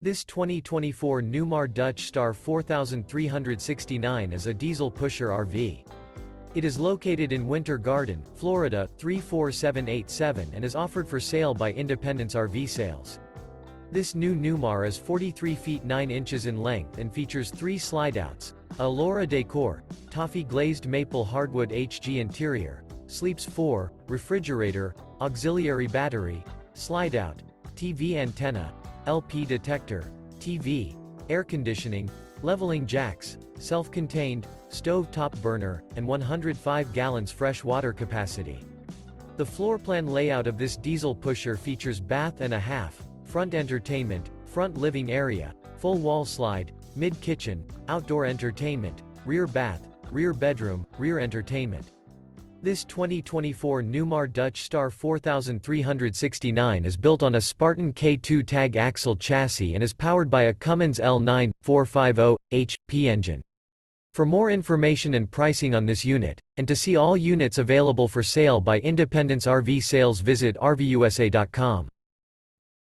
This 2024 Newmar Dutch Star 4369 is a diesel pusher RV. It is located in Winter Garden, Florida, 34787 and is offered for sale by Independence RV Sales. This new Newmar is 43 feet 9 inches in length and features 3 slideouts, Alora Decor, Toffee Glazed Maple Hardwood-HG interior, sleeps 4, refrigerator, auxiliary battery, slideout, TV antenna, LP detector, TV, air conditioning, leveling jacks, self-contained, stove-top burner, and 105 gallons fresh water capacity. The floor plan layout of this diesel pusher features bath and a half, front entertainment, front living area, full wall slide, mid-kitchen, outdoor entertainment, rear bath, rear bedroom, rear entertainment. This 2024 Newmar Dutch Star 4369 is built on a Spartan K2 Tag Axle chassis and is powered by a Cummins L9 450-HP engine. For more information and pricing on this unit, and to see all units available for sale by Independence RV Sales, visit RVUSA.com.